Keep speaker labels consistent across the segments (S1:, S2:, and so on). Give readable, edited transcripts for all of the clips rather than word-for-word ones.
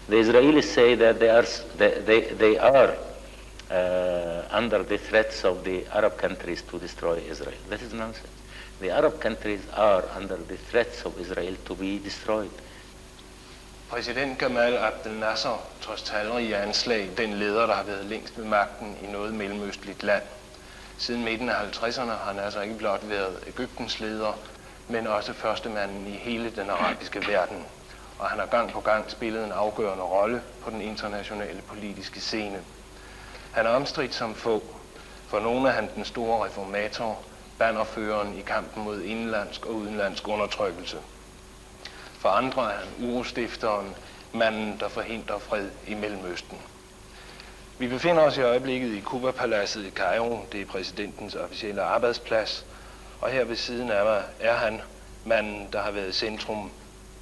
S1: The Israelis say that they are under the threats of the Arab countries to destroy Israel. That is nonsense. The Arab countries are under the threats of Israel to be destroyed.
S2: Præsident Jamaal Abdel-Nasser, trods talrige anslag, den leder, der har været længst ved magten i noget mellemøstligt land. Siden midten af 50'erne har han altså ikke blot været Egyptens leder, men også førstemanden i hele den arabiske verden. Og han har gang på gang spillet en afgørende rolle på den internationale politiske scene. Han er omstridt som få. For nogle er han den store reformator, bannerføreren i kampen mod indlandsk og udenlandsk undertrykkelse. For andre er han urostifteren, manden, der forhindrer fred i Mellemøsten. Vi befinder os i øjeblikket i Cuba-paladset i Kairo. Det er præsidentens officielle arbejdsplads. Og her ved siden af mig er han manden, der har været centrum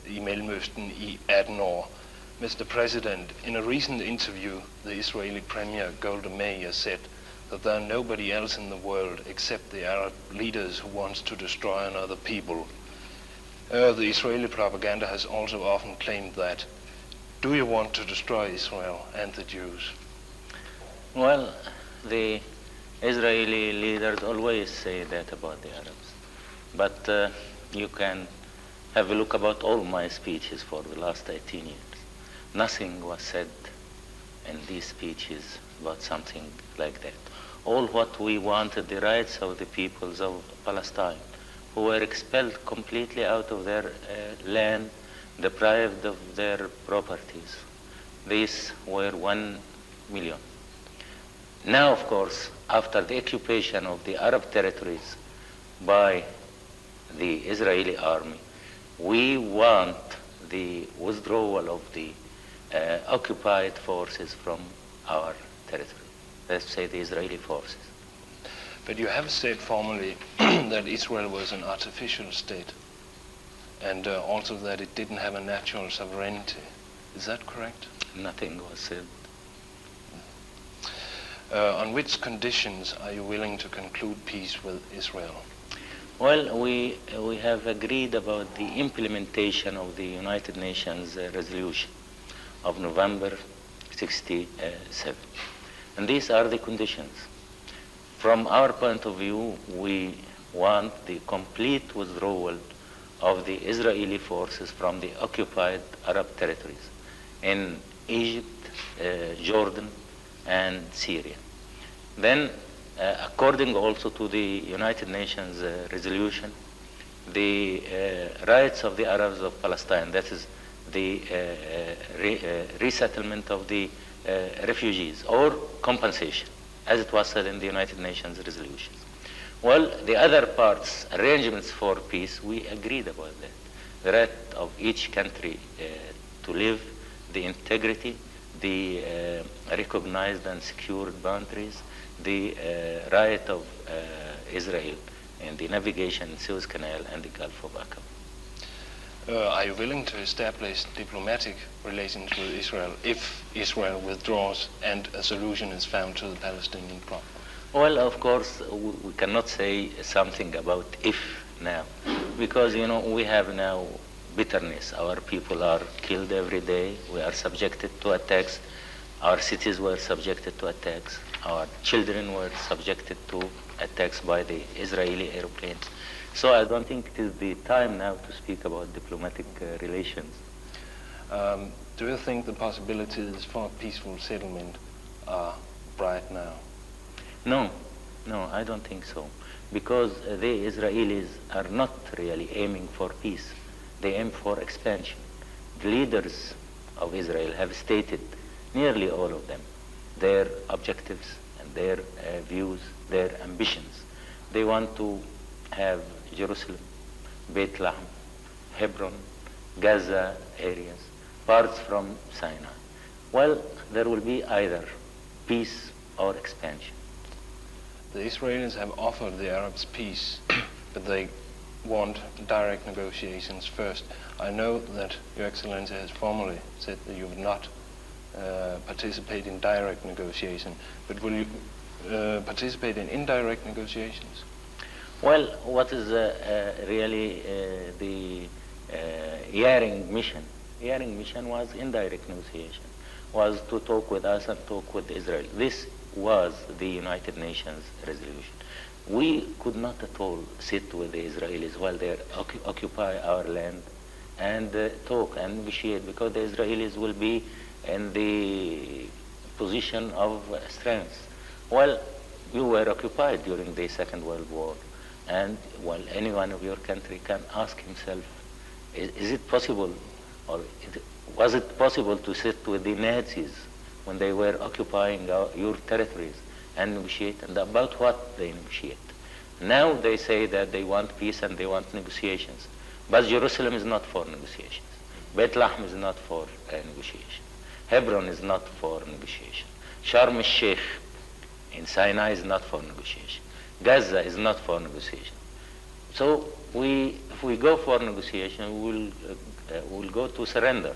S2: i Mellemøsten i 18 år. Mr. President, in a recent interview, the Israeli Premier Golda Meir said that there are nobody else in the world except the Arab leaders who wants to destroy another people. The Israeli propaganda has also often claimed that. Do you want to destroy Israel and the Jews?
S1: Well, the Israeli leaders always say that about the Arabs. But you can have a look about all my speeches for the last 18 years. Nothing was said in these speeches about something like that. All what we wanted, the rights of the peoples of Palestine, who were expelled completely out of their land, deprived of their properties. These were 1 million. Now, of course, after the occupation of the Arab territories by the Israeli army, we want the withdrawal of the occupied forces from our territory. Let's say the Israeli forces.
S2: But you have said formally that Israel was an artificial state, and also that it didn't have a natural sovereignty. Is that correct?
S1: Nothing was said.
S2: On which conditions are you willing to conclude peace with Israel?
S1: Well, we have agreed about the implementation of the United Nations resolution of November 67. And these are the conditions. From our point of view, we want the complete withdrawal of the Israeli forces from the occupied Arab territories in Egypt, Jordan, and Syria. Then, according also to the United Nations resolution, the rights of the Arabs of Palestine, that is the resettlement of the refugees or compensation, as it was said in the United Nations resolutions. Well, the other parts, arrangements for peace, we agreed about that. The right of each country to live, the integrity, the recognized and secured boundaries, the right of Israel in the navigation in Suez Canal and the Gulf of Aqaba.
S2: Are you willing to establish diplomatic relations with Israel if Israel withdraws and a solution is found to the Palestinian problem?
S1: Well, of course, we cannot say something about if now, because, you know, we have now bitterness. Our people are killed every day. We are subjected to attacks. Our cities were subjected to attacks. Our children were subjected to attacks by the Israeli airplanes. So I don't think it is the time now to speak about diplomatic relations.
S2: Do you think the possibilities for peaceful settlement are bright now?
S1: No, I don't think so. Because the Israelis are not really aiming for peace. They aim for expansion. The leaders of Israel have stated, nearly all of them, their objectives and their views, their ambitions. They want to have Jerusalem, Beit Lahem, Hebron, Gaza areas, parts from Sinai. Well, there will be either peace or expansion.
S2: The Israelis have offered the Arabs peace, but they want direct negotiations first. I know that Your Excellency has formally said that you would not participate in direct negotiation, but will you participate in indirect negotiations?
S1: Well, what is really the Yaring mission hearing mission was indirect negotiation, was to talk with us and talk with Israel. This was the United Nations resolution. We could not at all sit with the Israelis while they occupy our land and talk and negotiate, because the Israelis will be in the position of strength. Well, you were occupied during the Second World War, and well, anyone of your country can ask himself, is it possible, or was it possible to sit with the Nazis when they were occupying your territories and negotiate, and about what they negotiate? Now they say that they want peace and they want negotiations, but Jerusalem is not for negotiations. Bethlehem is not for negotiation. Hebron is not for negotiation. Sharm el-Sheikh in Sinai is not for negotiation. Gaza is not for negotiation. So if we go for negotiation, we'll go to surrender.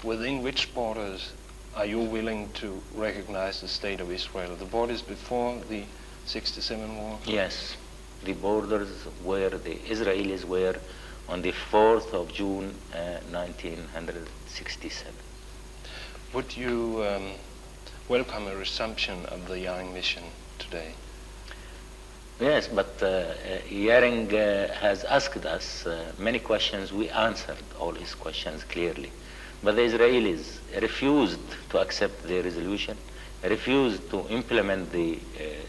S2: Within which borders are you willing to recognize the state of Israel? The borders before the 67 war?
S1: Yes, the borders where the Israelis were on the 4th of June 1967.
S2: Would you welcome a resumption of the Yaring mission today?
S1: Yes, but Yaring has asked us many questions. We answered all his questions clearly. But the Israelis refused to accept the resolution, refused to implement the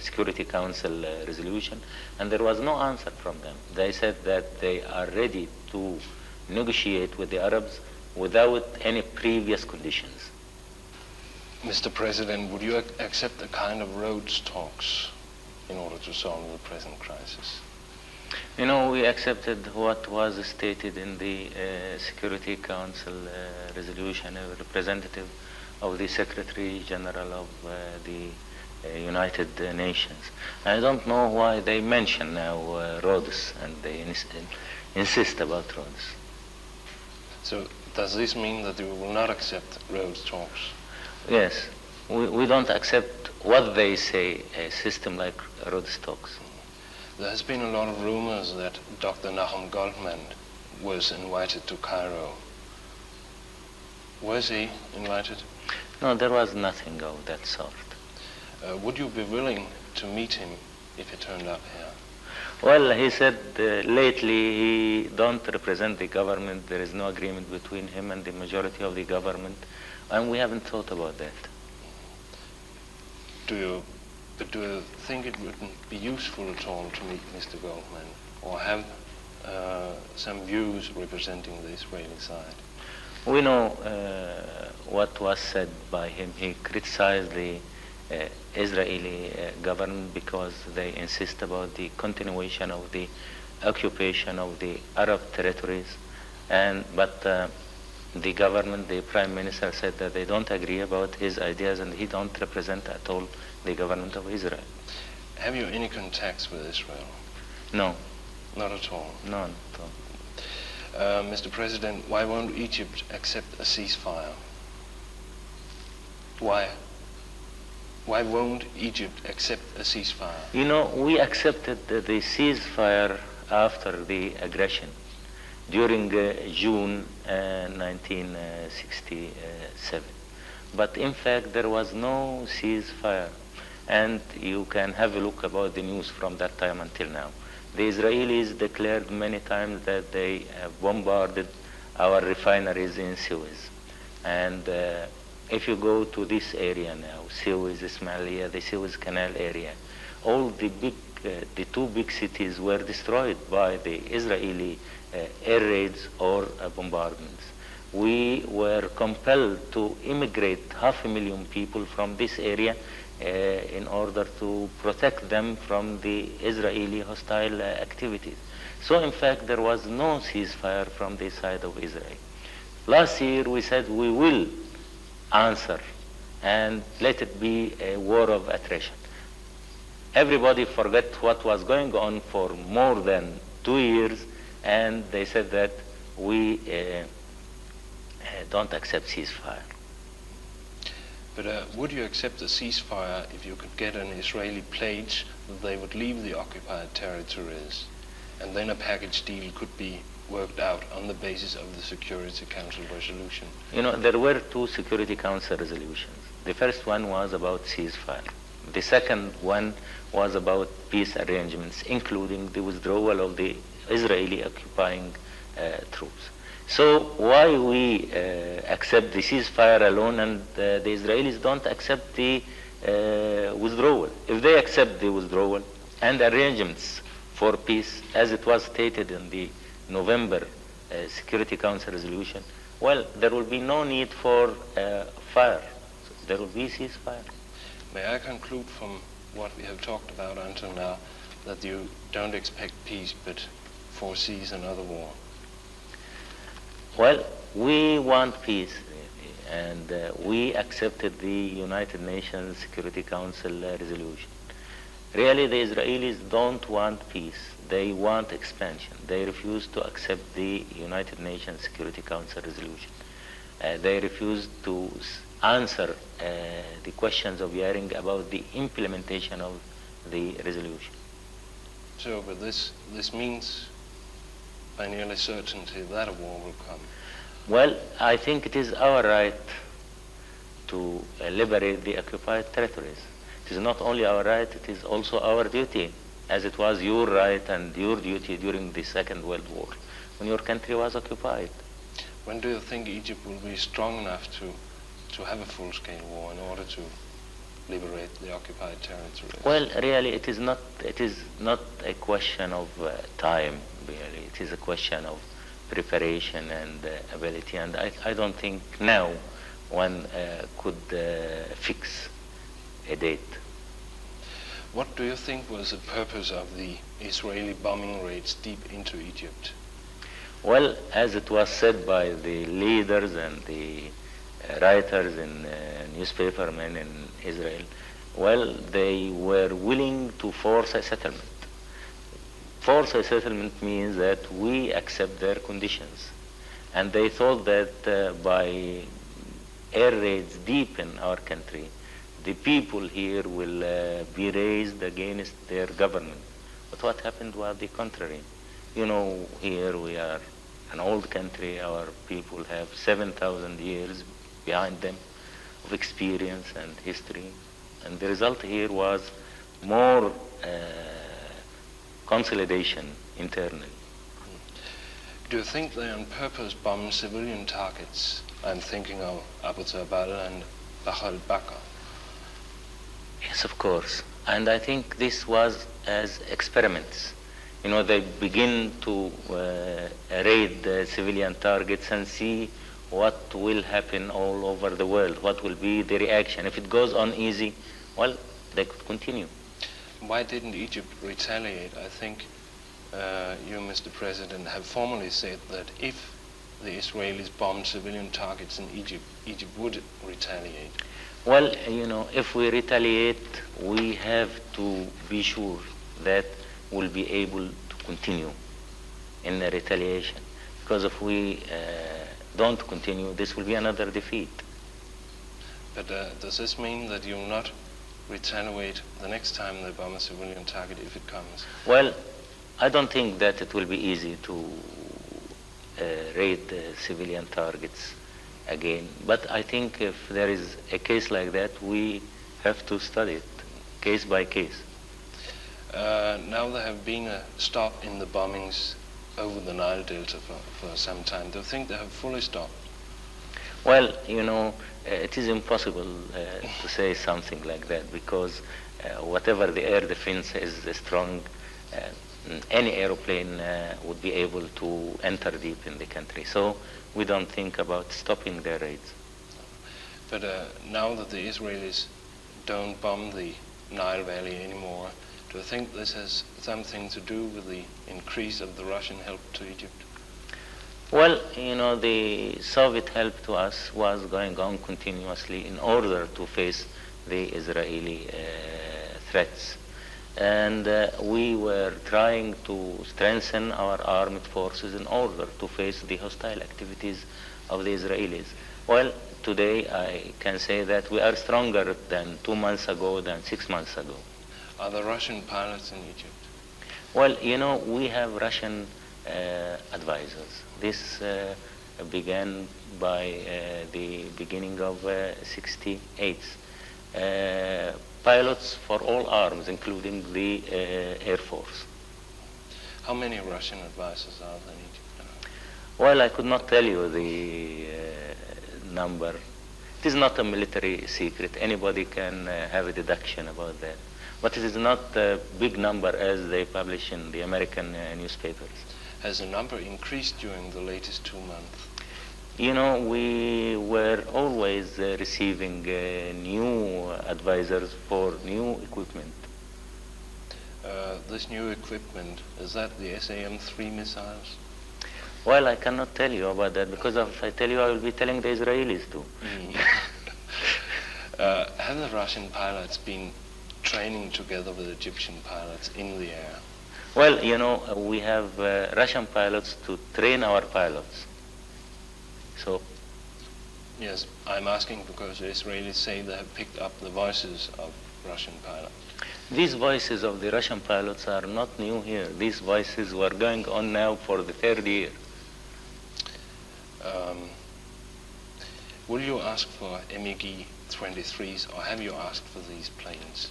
S1: Security Council resolution, and there was no answer from them. They said that they are ready to negotiate with the Arabs without any previous conditions.
S2: Mr. President, would you accept a kind of Rhodes talks in order to solve the present crisis?
S1: You know, we accepted what was stated in the Security Council resolution. A representative of the Secretary General of the United Nations. I don't know why they mention now Rhodes, and they insist about Rhodes.
S2: So does this mean that you will not accept Rhodes talks?
S1: Yes, we don't accept what they say, a system like Rhodes talks.
S2: There has been a lot of rumors that Dr. Nahum Goldman was invited to Cairo. Was he invited?
S1: No, there was nothing of that sort.
S2: Would you be willing to meet him if he turned up here?
S1: Well, he said lately he don't represent the government. There is no agreement between him and the majority of the government, and we haven't thought about that.
S2: Do you think it would be useful at all to meet Mr. Goldman, or have some views representing the Israeli side?
S1: We know what was said by him. He criticized the Israeli government because they insist about the continuation of the occupation of the Arab territories, but the government, the Prime Minister, said that they don't agree about his ideas and he don't represent at all the government of Israel.
S2: Have you any contacts with Israel?
S1: No.
S2: Not at all?
S1: None at all.
S2: Mr. President, why won't Egypt accept a ceasefire? Why? Why won't Egypt accept a ceasefire?
S1: You know, we accepted the ceasefire after the aggression during June 1967. But in fact, there was no ceasefire. And you can have a look about the news from that time until now. The Israelis declared many times that they bombarded our refineries in Suez. And if you go to this area now, Suez, Ismailia, the Suez Canal area, all the two big cities were destroyed by the Israeli air raids or bombardments. We were compelled to immigrate 500,000 people from this area in order to protect them from the Israeli hostile activities. So in fact, there was no ceasefire from the side of Israel. Last year, we said we will answer and let it be a war of attrition. Everybody forgot what was going on for more than 2 years, and they said that we don't accept ceasefire.
S2: But would you accept a ceasefire if you could get an Israeli pledge that they would leave the occupied territories, and then a package deal could be worked out on the basis of the Security Council resolution?
S1: You know, there were two Security Council resolutions. The first one was about ceasefire. The second one was about peace arrangements, including the withdrawal of the Israeli occupying troops. So why we accept the ceasefire alone and the Israelis don't accept the withdrawal? If they accept the withdrawal and arrangements for peace, as it was stated in the November Security Council resolution, well, there will be no need for fire. So there will be ceasefire.
S2: May I conclude from what we have talked about until now that you don't expect peace but foresees another war?
S1: Well, we want peace, really, and we accepted the United Nations Security Council resolution. Really, the Israelis don't want peace. They want expansion. They refuse to accept the United Nations Security Council resolution. They refuse to answer the questions of hearing about the implementation of the resolution.
S2: So, but this means by nearly certainty that a war will come.
S1: Well, I think it is our right to liberate the occupied territories. It is not only our right, it is also our duty, as it was your right and your duty during the Second World War, when your country was occupied.
S2: When do you think Egypt will be strong enough to have a full-scale war in order to liberate the occupied territories?
S1: Well, really, it is not a question of time, really. It is a question of preparation and ability, and I don't think now one could fix a date.
S2: What do you think was the purpose of the Israeli bombing raids deep into Egypt?
S1: Well, as it was said by the leaders and the writers and newspapermen in Israel, well, they were willing to force a settlement. Force a settlement means that we accept their conditions. And they thought that by air raids deep in our country, the people here will be raised against their government. But what happened was the contrary. You know, here we are an old country. Our people have 7,000 years behind them of experience and history. And the result here was more consolidation internally.
S2: Do you think they on purpose bomb civilian targets? I'm thinking of Abu Tabal and Bakr.
S1: Yes, of course. And I think this was as experiments. You know, they begin to raid the civilian targets and see what will happen all over the world, what will be the reaction. If it goes on easy, well, they could continue.
S2: Why didn't Egypt retaliate? I think you, Mr. President, have formally said that if the Israelis bombed civilian targets in Egypt, Egypt would retaliate.
S1: Well, you know, if we retaliate, we have to be sure that we'll be able to continue in the retaliation. Because if we don't continue, this will be another defeat.
S2: But does this mean that you will not retaliate the next time they bomb a civilian target if it comes?
S1: Well, I don't think that it will be easy to raid civilian targets again. But I think if there is a case like that, we have to study it case by case.
S2: Now there have been a stop in the bombings over the Nile Delta for some time. Do you think they have fully stopped?
S1: Well, you know, it is impossible to say something like that because whatever the air defense is strong, any aeroplane would be able to enter deep in the country. So we don't think about stopping their raids.
S2: But now that the Israelis don't bomb the Nile Valley anymore, do you think this has something to do with the increase of the Russian help to Egypt?
S1: Well, you know, the Soviet help to us was going on continuously in order to face the Israeli threats. And we were trying to strengthen our armed forces in order to face the hostile activities of the Israelis. Well, today I can say that we are stronger than 2 months ago, than 6 months ago.
S2: Are there Russian pilots in Egypt?
S1: Well, you know, we have Russian advisors. This began by the beginning of 68. Pilots for all arms, including the Air Force.
S2: How many Russian advisors are there in Egypt now?
S1: Well, I could not tell you the number. It is not a military secret. Anybody can have a deduction about that. But it is not a big number as they publish in the American newspapers.
S2: Has the number increased during the latest 2 months?
S1: You know, we were always receiving new advisors for new equipment.
S2: This new equipment, is that the SAM-3 missiles?
S1: Well, I cannot tell you about that because if I tell you, I will be telling the Israelis too.
S2: Have the Russian pilots been training together with Egyptian pilots in the air?
S1: Well, you know, we have Russian pilots to train our pilots. So,
S2: yes, I'm asking because the Israelis say they have picked up the voices of Russian pilots.
S1: these voices of the Russian pilots are not new here. These voices were going on now for the 3rd year.
S2: Will you ask for MiG-23s or have you asked for these planes?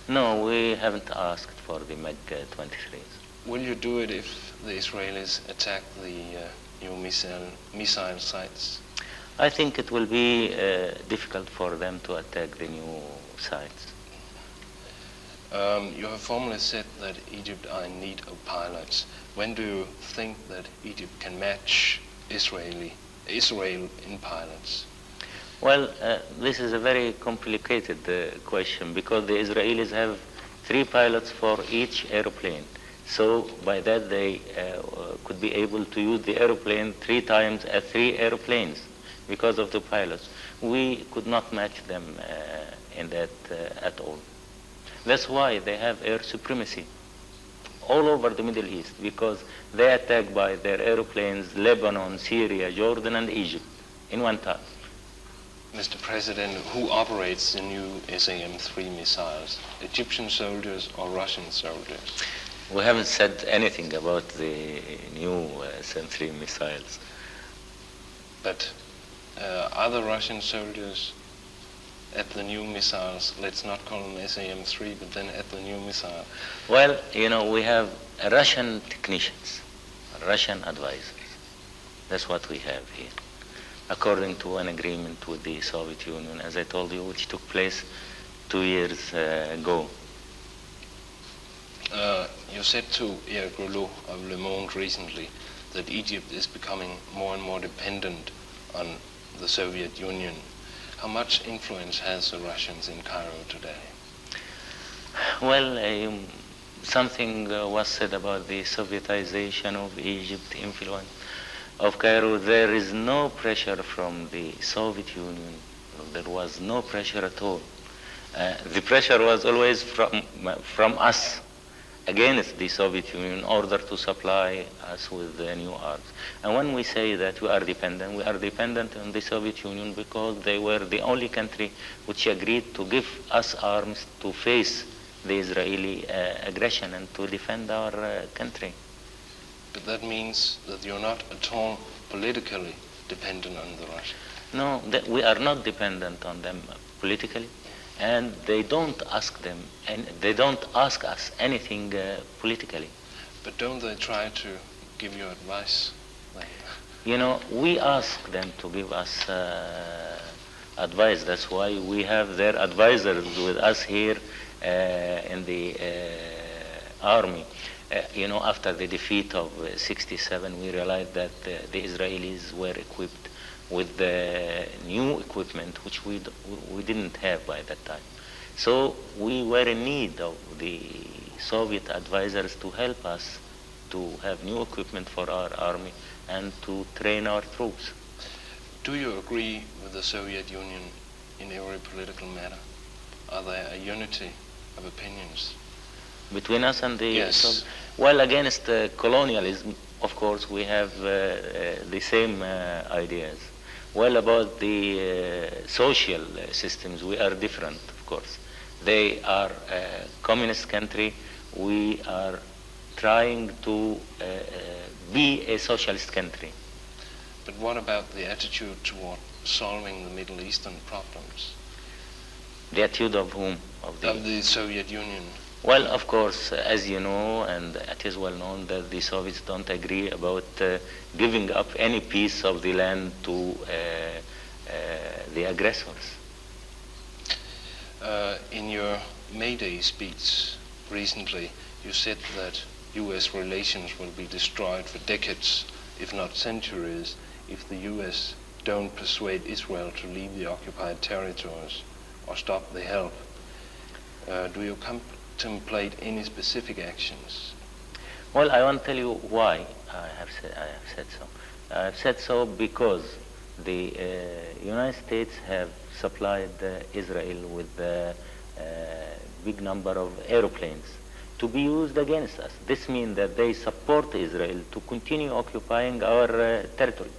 S1: No, we haven't asked for the MiG-23s.
S2: Will you do it if the Israelis attack the new missile sites?
S1: I think it will be difficult for them to attack the new sites.
S2: You have formally said that Egypt are in need of pilots. When do you think that Egypt can match Israel in pilots?
S1: Well, this is a very complicated question because the Israelis have 3 pilots for each airplane. So by that they could be able to use the airplane 3 times at 3 airplanes because of the pilots. We could not match them in that at all. That's why they have air supremacy all over the Middle East, because they attack by their airplanes Lebanon, Syria, Jordan, and Egypt in one time.
S2: Mr. President, who operates the new SAM-3 missiles? Egyptian soldiers or Russian soldiers?
S1: We haven't said anything about the new SAM-3 missiles.
S2: But are the Russian soldiers at the new missiles, let's not call them SAM-3, but then at the new missile?
S1: Well, you know, we have Russian technicians, Russian advisors. That's what we have here, according to an agreement with the Soviet Union, as I told you, which took place 2 years ago.
S2: You said to Eric Rouleau of Le Monde recently that Egypt is becoming more and more dependent on the Soviet Union. How much influence has the Russians in Cairo today?
S1: Well, something was said about the Sovietization of Egypt, influence of Cairo. There is no pressure from the Soviet Union. There was no pressure at all. The pressure was always from us against the Soviet Union in order to supply us with new arms. And when we say that we are dependent on the Soviet Union because they were the only country which agreed to give us arms to face the Israeli aggression and to defend our country.
S2: But that means that you're not at all politically dependent on the Russians.
S1: No, we are not dependent on them politically. And they don't ask them, and they don't ask us anything politically.
S2: But don't they try to give you advice?
S1: You know, we ask them to give us advice. That's why we have their advisors with us here in the army. You know, after the defeat of 67, we realized that the Israelis were equipped with the new equipment which we didn't have by that time. So we were in need of the Soviet advisors to help us to have new equipment for our army and to train our troops.
S2: Do you agree with the Soviet Union in every political matter? Are there a unity of opinions?
S1: Between us and the
S2: Yes.
S1: Well, against colonialism, of course, we have the same ideas. Well, about the social systems, we are different, of course. They are a communist country. We are trying to be a socialist country.
S2: But what about the attitude toward solving the Middle Eastern problems?
S1: The attitude of whom?
S2: Of the Soviet Union.
S1: Well, of course, as you know, and it is well known that the Soviets don't agree about giving up any piece of the land to the aggressors.
S2: In your May Day speech recently, you said that U.S. relations will be destroyed for decades, if not centuries, if the U.S. don't persuade Israel to leave the occupied territories or stop the help. Do you contemplate any specific actions?
S1: Well, I want to tell you why I have said so. I have said so because the United States have supplied Israel with a big number of aeroplanes to be used against us. This means that they support Israel to continue occupying our territory.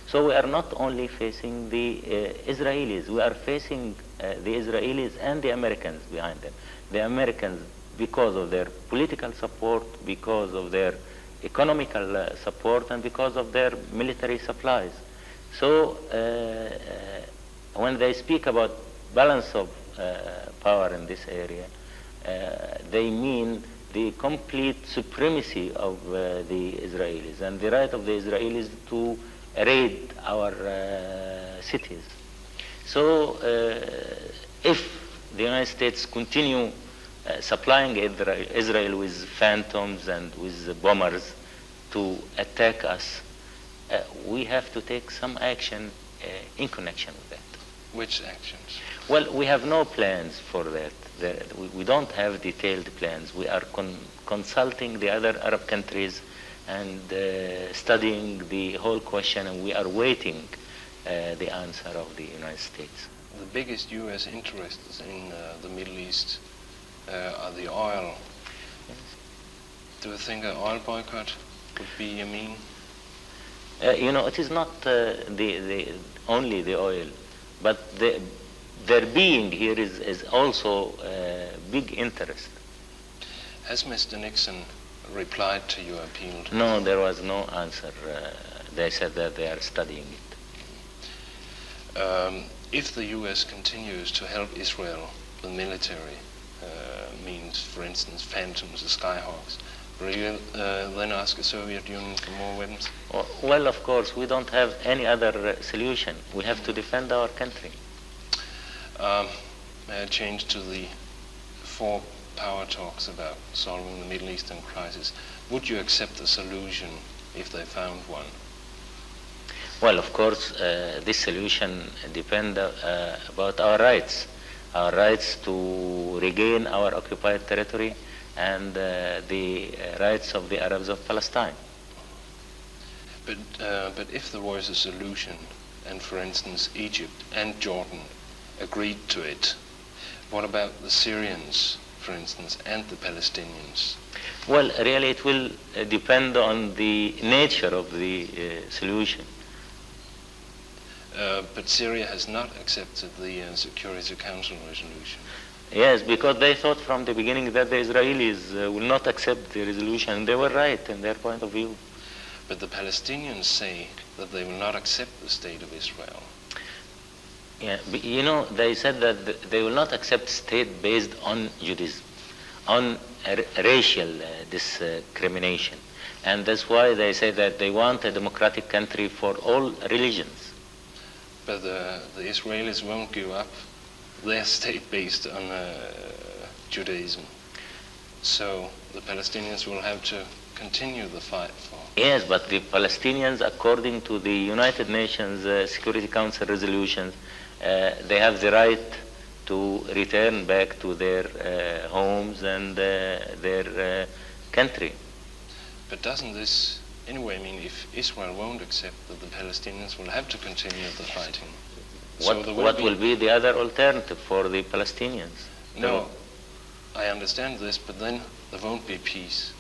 S1: So we are not only facing the Israelis, we are facing the Israelis and the Americans behind them. The Americans because of their political support, because of their economical support, and because of their military supplies. So when they speak about balance of power in this area, they mean the complete supremacy of the Israelis and the right of the Israelis to raid our cities. So if the United States continue supplying Israel with phantoms and with bombers to attack us, we have to take some action in connection with that.
S2: Which actions?
S1: Well, we have no plans for that. We don't have detailed plans. We are consulting the other Arab countries and studying the whole question, and we are waiting the answer of the United States.
S2: The biggest U.S. interests in the Middle East are the oil.
S1: Yes.
S2: Do you think an oil boycott would be a mean?
S1: It is not only the oil, but their being here is also big interest.
S2: Has Mr. Nixon replied to your appeal?
S1: No, there was no answer. They said that they are studying it.
S2: If the U.S. continues to help Israel with military means, for instance, Phantoms, the Skyhawks, will you then ask the Soviet Union for more weapons?
S1: Well, of course, we don't have any other solution. We have to defend our country.
S2: May I change to the 4 power talks about solving the Middle Eastern crisis? Would you accept a solution if they found one?
S1: Well, of course, this solution depends about our rights to regain our occupied territory and the rights of the Arabs of Palestine.
S2: But if there was a solution, and for instance Egypt and Jordan agreed to it, what about the Syrians, for instance, and the Palestinians?
S1: Well, really it will depend on the nature of the solution.
S2: But Syria has not accepted the Security Council resolution.
S1: Yes, because they thought from the beginning that the Israelis will not accept the resolution. They were right in their point of view.
S2: But the Palestinians say that they will not accept the state of Israel.
S1: Yeah, they said that they will not accept state based on Judaism, on racial discrimination. And that's why they say that they want a democratic country for all religions.
S2: But the Israelis won't give up their state based on Judaism. So the Palestinians will have to continue the fight for...
S1: Yes, but the Palestinians, according to the United Nations Security Council resolutions, they have the right to return back to their homes and their country.
S2: But doesn't this anyway mean if Israel won't accept that the Palestinians will have to continue the fighting?
S1: What will be the other alternative for the Palestinians?
S2: No, I understand this, but then there won't be peace,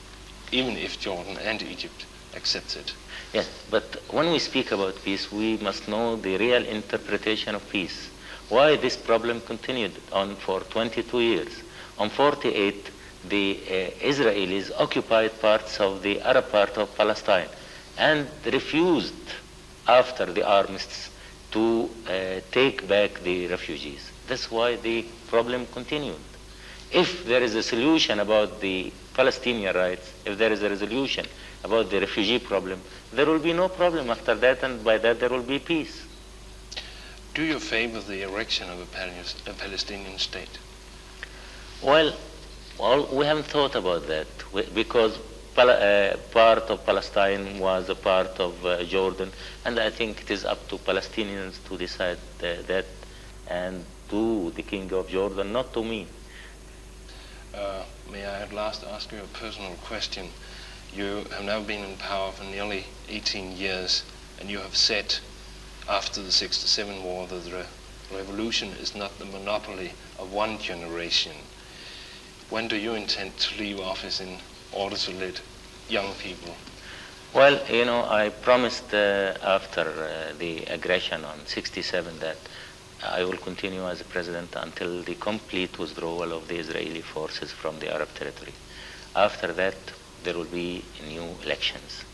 S2: even if Jordan and Egypt accept it.
S1: Yes, but when we speak about peace, we must know the real interpretation of peace. Why this problem continued on for 22 years? On 48, the Israelis occupied parts of the Arab part of Palestine and refused, after the armistice, to take back the refugees. That's why the problem continued. If there is a solution about the Palestinian rights, if there is a resolution about the refugee problem, there will be no problem after that, and by that there will be peace.
S2: Do you favor the erection of a Palestinian state?
S1: Well, we haven't thought about that because part of Palestine was a part of Jordan, and I think it is up to Palestinians to decide that, and to the King of Jordan, not to me.
S2: May I at last ask you a personal question? You have now been in power for nearly 18 years, and you have said after the 67 war that the revolution is not the monopoly of one generation. When do you intend to leave office in order to lead young people?
S1: Well, you know, I promised after the aggression on 67 that I will continue as a president until the complete withdrawal of the Israeli forces from the Arab territory. After that, there will be new elections.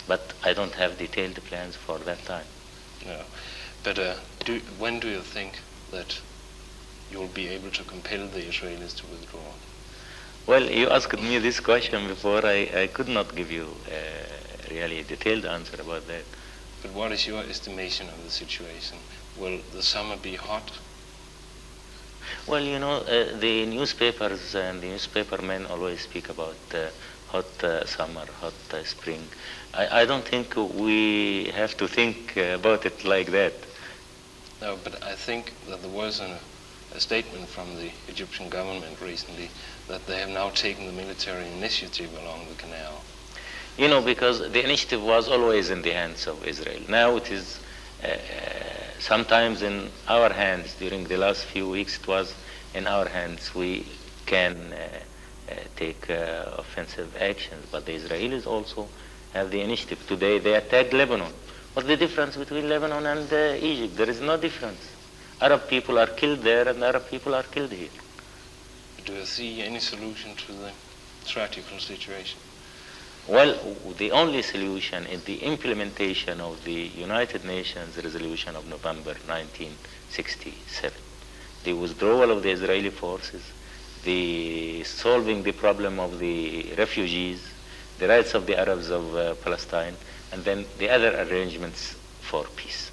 S1: But I don't have detailed plans for that time.
S2: No. But when do you think that you will be able to compel the Israelis to withdraw?
S1: Well, you asked me this question before. I could not give you really a detailed answer about that.
S2: But what is your estimation of the situation? Will the summer be hot?
S1: Well, you know, the newspapers and the newspapermen always speak about hot summer, hot spring. I don't think we have to think about it like that.
S2: No, but I think that there was a statement from the Egyptian government recently that they have now taken the military initiative along the canal.
S1: You know, because the initiative was always in the hands of Israel. Now it is sometimes in our hands. During the last few weeks it was in our hands. We can take offensive actions, but the Israelis also have the initiative. Today they attacked Lebanon. What's the difference between Lebanon and Egypt? There is no difference. Arab people are killed there and Arab people are killed here.
S2: Do you see any solution to the tragical situation?
S1: Well, the only solution is the implementation of the United Nations resolution of November 1967. The withdrawal of the Israeli forces, the solving the problem of the refugees, the rights of the Arabs of Palestine, and then the other arrangements for peace.